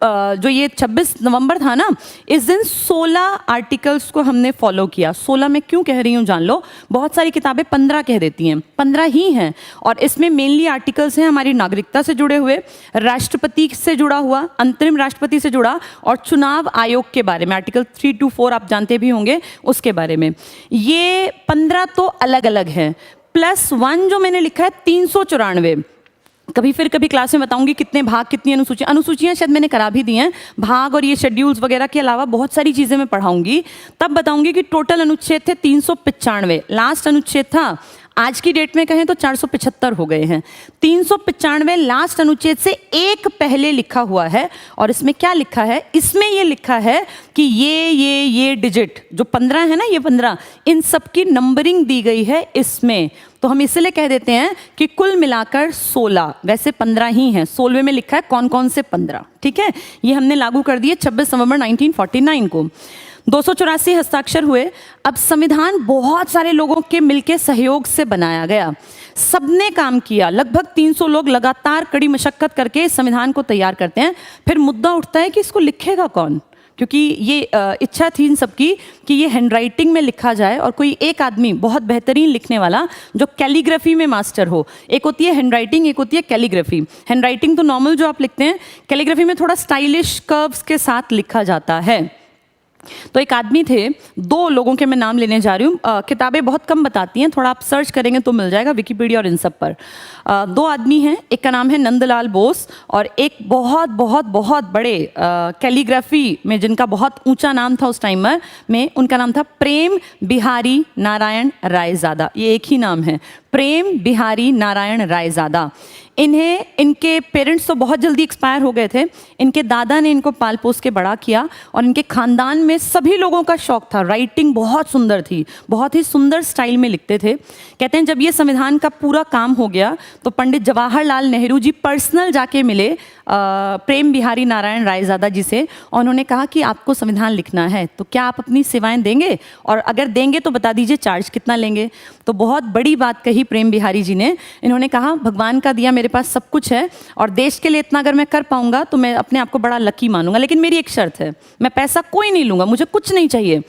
[SPEAKER 1] जो ये 26 नवंबर था ना, इस दिन 16 आर्टिकल्स को हमने फॉलो किया। 16 मैं क्यों कह रही हूँ जान लो, बहुत सारी किताबें 15 कह देती हैं, 15 ही हैं, और इसमें मेनली आर्टिकल्स हैं हमारी नागरिकता से जुड़े हुए, राष्ट्रपति से जुड़ा हुआ, अंतरिम राष्ट्रपति से जुड़ा, और चुनाव आयोग के बारे में आर्टिकल 3 to 4 आप जानते भी होंगे उसके बारे में। ये 15 तो अलग अलग हैं, +1 जो मैंने लिखा है 394। कभी क्लास में बताऊंगी कितने भाग, कितनी अनुसूचियां शायद मैंने करा भी दी हैं। भाग और ये शेड्यूल्स वगैरह के अलावा बहुत सारी चीज़ें मैं पढ़ाऊंगी, तब बताऊंगी कि टोटल अनुच्छेद थे 395। लास्ट अनुच्छेद था आज की डेट में कहें तो 475 हो गए हैं। 395 लास्ट अनुच्छेद से एक पहले लिखा हुआ है, और इसमें क्या लिखा है, इसमें ये लिखा है कि ये डिजिट जो 15 है ना, ये 15, इन सब की नंबरिंग दी गई है इसमें। तो हम इसलिए कह देते हैं कि कुल मिलाकर 16, वैसे 15 ही हैं, 16वें में लिखा है कौन कौन से 15, ठीक है। ये हमने लागू कर दिए 26 नवंबर 1949 को। 284 हस्ताक्षर हुए। अब संविधान बहुत सारे लोगों के मिलके सहयोग से बनाया गया, सबने काम किया, लगभग 300 लोग लगातार कड़ी मशक्कत करके इस संविधान को तैयार करते हैं। फिर मुद्दा उठता है कि इसको लिखेगा कौन, क्योंकि ये इच्छा थी इन सबकी कि ये हैंडराइटिंग में लिखा जाए और कोई एक आदमी बहुत बेहतरीन लिखने वाला जो कैलीग्राफी में मास्टर हो। एक होती है हैंडराइटिंग, एक होती है कैलीग्राफी। हैंडराइटिंग तो नॉर्मल जो आप लिखते हैं, कैलीग्राफी में थोड़ा स्टाइलिश कर्व्स के साथ लिखा जाता है। तो एक आदमी थे, 2 लोगों के मैं नाम लेने जा रही हूँ। किताबें बहुत कम बताती हैं, थोड़ा आप सर्च करेंगे तो मिल जाएगा विकिपीडिया और इन सब पर। 2 आदमी हैं, एक का नाम है नंदलाल बोस और एक बहुत बहुत बहुत बड़े कैलीग्राफी में जिनका बहुत ऊंचा नाम था उस टाइम में, उनका नाम था प्रेम बिहारी नारायण रायजादा। ये एक ही नाम है, प्रेम बिहारी नारायण रायजादा। इनके पेरेंट्स तो बहुत जल्दी एक्सपायर हो गए थे। इनके दादा ने इनको पाल पोस के बड़ा किया और इनके खानदान में सभी लोगों का शौक था। राइटिंग बहुत सुंदर थी, बहुत ही सुंदर स्टाइल में लिखते थे। कहते हैं जब ये संविधान का पूरा काम हो गया तो पंडित जवाहरलाल नेहरू जी पर्सनल जाके मिले प्रेम बिहारी नारायण रायजादा जी से, और उन्होंने कहा कि आपको संविधान लिखना है तो क्या आप अपनी सेवाएं देंगे, और अगर देंगे तो बता दीजिए चार्ज कितना लेंगे। तो बहुत बड़ी बात कही प्रेम बिहारी जी ने। इन्होंने कहा भगवान का दिया मेरे पास सब कुछ है और देश के लिए इतना अगर मैं कर पाऊंगा तो मैं अपने आप को बड़ा लकी मानूंगा, लेकिन मेरी एक शर्त है, मैं पैसा कोई नहीं लूंगा, मुझे कुछ नहीं चाहिए,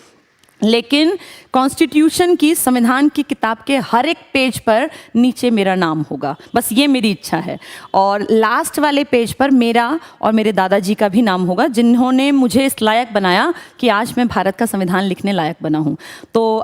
[SPEAKER 1] लेकिन कॉन्स्टिट्यूशन की, संविधान की किताब के हर एक पेज पर नीचे मेरा नाम होगा, बस ये मेरी इच्छा है। और लास्ट वाले पेज पर मेरा और मेरे दादाजी का भी नाम होगा, जिन्होंने मुझे इस लायक बनाया कि आज मैं भारत का संविधान लिखने लायक बना हूँ। तो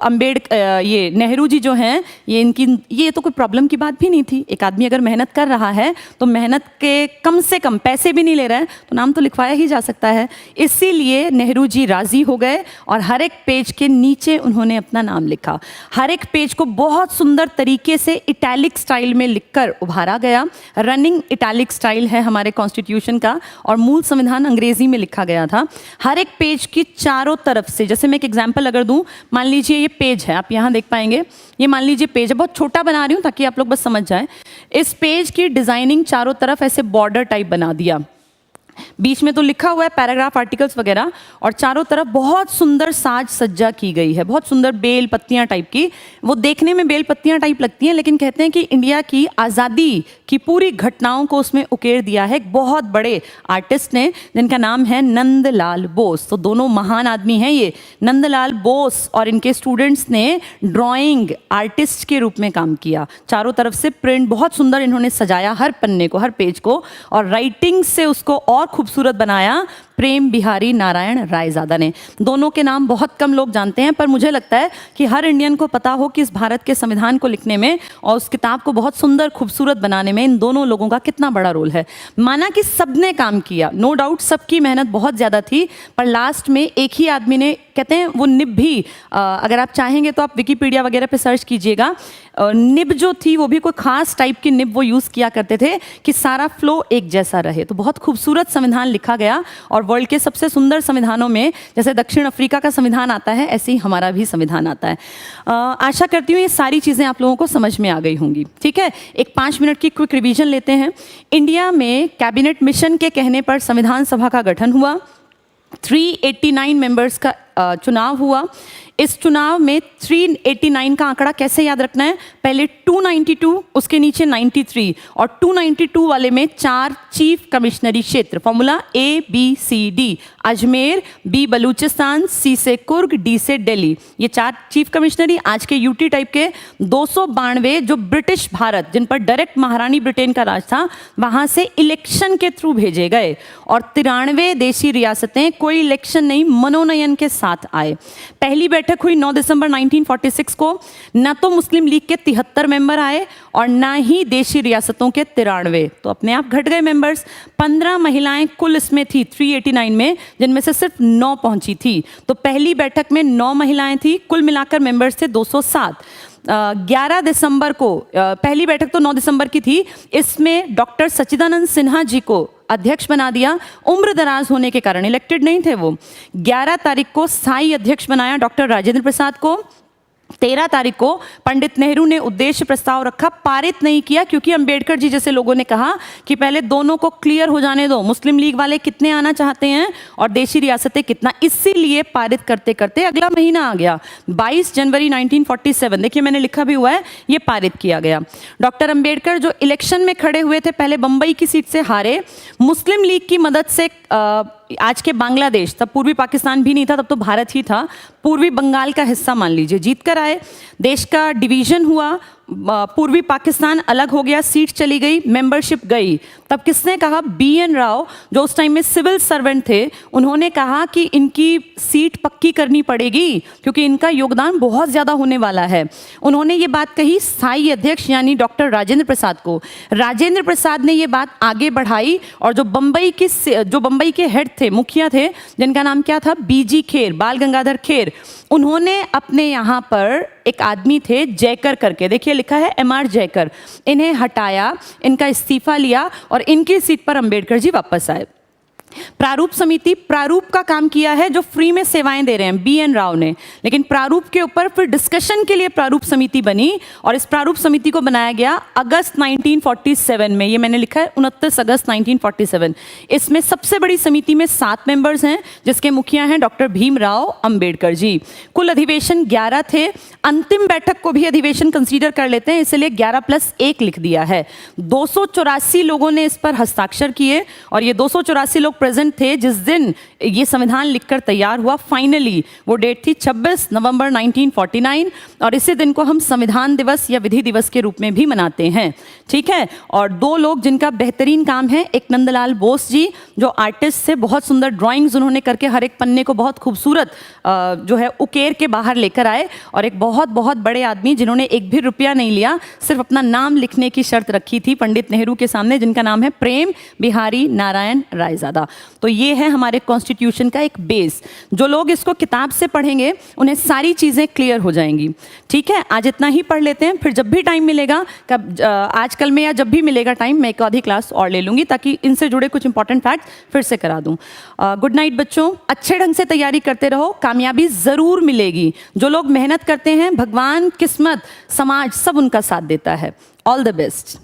[SPEAKER 1] ये नेहरू जी जो हैं, ये तो कोई प्रॉब्लम की बात भी नहीं थी। एक आदमी अगर मेहनत कर रहा है तो मेहनत के कम से कम पैसे भी नहीं ले रहा है तो नाम तो लिखवाया ही जा सकता है। इसीलिए नेहरू जी राजी हो गए और हर एक पेज के नीचे उन्होंने अपना नाम लिखा। हर एक पेज को बहुत सुंदर तरीके से इटैलिक स्टाइल में लिखकर उभारा गया। रनिंग इटैलिक स्टाइल है हमारे कॉन्स्टिट्यूशन का, और मूल संविधान अंग्रेजी में लिखा गया था। हर एक पेज की चारों तरफ से, जैसे मैं एक एग्जांपल अगर दूं, मान लीजिए ये पेज है, आप यहां देख पाएंगे, ये मान लीजिए पेज है, बहुत छोटा बना रही हूं ताकि आप लोग बस समझ जाएं। इस पेज की डिजाइनिंग चारों तरफ ऐसे बॉर्डर टाइप बना दिया, बीच में तो लिखा हुआ है पैराग्राफ, आर्टिकल्स वगैरह, और चारों तरफ बहुत सुंदर साज सज्जा की गई है, बहुत सुंदर बेल पत्तियां टाइप की। वो देखने में बेल पत्तियां टाइप लगती हैं, लेकिन कहते हैं कि इंडिया की आज़ादी की पूरी घटनाओं को उसमें उकेर दिया है एक बहुत बड़े आर्टिस्ट ने, जिनका नाम है नंदलाल बोस। तो दोनों महान आदमी हैं ये, नंदलाल बोस और इनके स्टूडेंट्स ने ड्राइंग आर्टिस्ट के रूप में काम किया। चारों तरफ से प्रिंट बहुत सुंदर इन्होंने सजाया, हर पन्ने को, हर पेज को, और राइटिंग से उसको और खूबसूरत बनाया प्रेम बिहारी नारायण रायजादा ने। दोनों के नाम बहुत कम लोग जानते हैं, पर मुझे लगता है कि हर इंडियन को पता हो कि इस भारत के संविधान को लिखने में और उस किताब को बहुत सुंदर खूबसूरत बनाने में इन दोनों लोगों का कितना बड़ा रोल है। माना कि सबने काम किया, नो डाउट सबकी मेहनत बहुत ज़्यादा थी, पर लास्ट में एक ही आदमी ने, कहते हैं वो निब भी, अगर आप चाहेंगे तो आप विकिपीडिया वगैरह पे सर्च कीजिएगा, निब जो थी वो भी कोई खास टाइप की निब वो यूज़ किया करते थे कि सारा फ्लो एक जैसा रहे। तो बहुत खूबसूरत संविधान लिखा गया, और वर्ल्ड के सबसे सुंदर संविधानों में जैसे दक्षिण अफ्रीका का संविधान आता है, ऐसे ही हमारा भी संविधान आता है। आशा करती हूँ ये सारी चीज़ें आप लोगों को समझ में आ गई होंगी। ठीक है, एक 5 मिनट की क्विक रिवीजन लेते हैं। इंडिया में कैबिनेट मिशन के कहने पर संविधान सभा का गठन हुआ, 389 मेंबर्स का चुनाव हुआ। इस चुनाव में 389 का आंकड़ा कैसे याद रखना है, पहले 292, उसके नीचे 93, और 292 वाले में 4 चीफ कमिश्नरी क्षेत्र, formula ABCD, Ajmer, B Balochistan, C से कुर्ग, D से दिल्ली। ये 4 चीफ कमिश्नरी आज के यूटी टाइप के 292 जो ब्रिटिश भारत, जिन पर डायरेक्ट महारानी ब्रिटेन का राज था, वहां से इलेक्शन के थ्रू भेजे गए, और 93 देशी रियासतें कोई इलेक्शन नहीं, मनोनयन के साथ आए। पहली बैठक हुई 9 दिसंबर 1946 को। न तो मुस्लिम लीग के 73 मेंबर आए और ना ही देशी रियासतों के 93, तो अपने आप घट गए मेंबर्स। 15 महिलाएं कुल इसमें थी 389 में, जिनमें से सिर्फ 9 पहुंची थी। तो पहली बैठक में 9 महिलाएं थी, कुल मिलाकर मेंबर्स थे 207। 11 दिसंबर को, पहली बैठक तो 9 दिसंबर की थी, इसमें डॉक्टर सच्चिदानंद सिन्हा जी को अध्यक्ष बना दिया। उम्र दराज होने के कारण इलेक्टेड नहीं थे वो। 11 तारीख को स्थायी अध्यक्ष बनाया डॉक्टर राजेंद्र प्रसाद को। 13 तारीख को पंडित नेहरू ने उद्देश्य प्रस्ताव रखा, पारित नहीं किया, क्योंकि अंबेडकर जी जैसे लोगों ने कहा कि पहले दोनों को क्लियर हो जाने दो, मुस्लिम लीग वाले कितने आना चाहते हैं और देशी रियासतें कितना, इसीलिए पारित करते करते अगला महीना आ गया 22 जनवरी 1947। देखिए मैंने लिखा भी हुआ है, ये पारित किया गया। डॉक्टर अंबेडकर जो इलेक्शन में खड़े हुए थे, पहले बंबई की सीट से हारे, मुस्लिम लीग की मदद से आज के बांग्लादेश, तब पूर्वी पाकिस्तान भी नहीं था, तब तो भारत ही था, पूर्वी बंगाल का हिस्सा मान लीजिए, जीत कर आए। देश का डिवीजन हुआ, पूर्वी पाकिस्तान अलग हो गया, सीट चली गई, मेंबरशिप गई। तब किसने कहा? BN राव, जो उस टाइम में सिविल सर्वेंट थे, उन्होंने कहा कि इनकी सीट पक्की करनी पड़ेगी क्योंकि इनका योगदान बहुत ज़्यादा होने वाला है। उन्होंने ये बात कही स्थायी अध्यक्ष यानी डॉक्टर राजेंद्र प्रसाद को। राजेंद्र प्रसाद ने ये बात आगे बढ़ाई और जो बंबई के हेड थे, मुखिया थे, जिनका नाम क्या था? BG खेर, बाल गंगाधर खेर, उन्होंने अपने यहाँ पर एक आदमी थे जयकर करके, देखिए लिखा है MR जयकर, इन्हें हटाया, इनका इस्तीफा लिया और इनकी सीट पर अंबेडकर जी वापस आए। प्रारूप समिति, प्रारूप का काम किया है, जो फ्री में सेवाएं दे रहे हैं BN राव ने, लेकिन प्रारूप के ऊपर फिर डिस्कशन के लिए प्रारूप समिति बनी और इस प्रारूप समिति को बनाया गया अगस्त 1947 में। ये मैंने लिखा है 29 अगस्त 1947। इसमें सबसे बड़ी समिति में 7 मेंबर्स हैं, जिसके मुखिया हैं डॉक्टर भीमराव अंबेडकर जी। कुल अधिवेशन 11 थे, अंतिम बैठक को भी अधिवेशन कंसीडर कर लेते हैं, इसलिए 11+1 लिख दिया है। 284 लोगों ने इस पर हस्ताक्षर किए और ये 284 लोग प्रेजेंट थे जिस दिन ये संविधान लिखकर तैयार हुआ। फाइनली वो डेट थी 26 नवंबर 1949 और इसी दिन को हम संविधान दिवस या विधि दिवस के रूप में भी मनाते हैं, ठीक है। और 2 लोग जिनका बेहतरीन काम है, एक नंदलाल बोस जी जो आर्टिस्ट थे, बहुत सुंदर ड्राइंग्स उन्होंने करके हर एक पन्ने को बहुत खूबसूरत जो है उकेर के बाहर लेकर आए, और एक बहुत बहुत बड़े आदमी जिन्होंने एक भी रुपया नहीं लिया, सिर्फ अपना नाम लिखने की शर्त रखी थी पंडित नेहरू के सामने, जिनका नाम है प्रेम बिहारी नारायण रायजादा। तो ये है हमारे कॉन्स्टिट्यूशन का एक बेस। जो लोग इसको किताब से पढ़ेंगे उन्हें सारी चीज़ें क्लियर हो जाएंगी, ठीक है। आज इतना ही पढ़ लेते हैं, फिर जब भी टाइम मिलेगा, आजकल में या जब भी मिलेगा टाइम, मैं एक आधी क्लास और ले लूँगी ताकि इनसे जुड़े कुछ इंपॉर्टेंट फैक्ट फिर से करा दूँ। गुड नाइट बच्चों, अच्छे ढंग से तैयारी करते रहो, कामयाबी ज़रूर मिलेगी। जो लोग मेहनत करते हैं, भगवान, किस्मत, समाज सब उनका साथ देता है। All the best.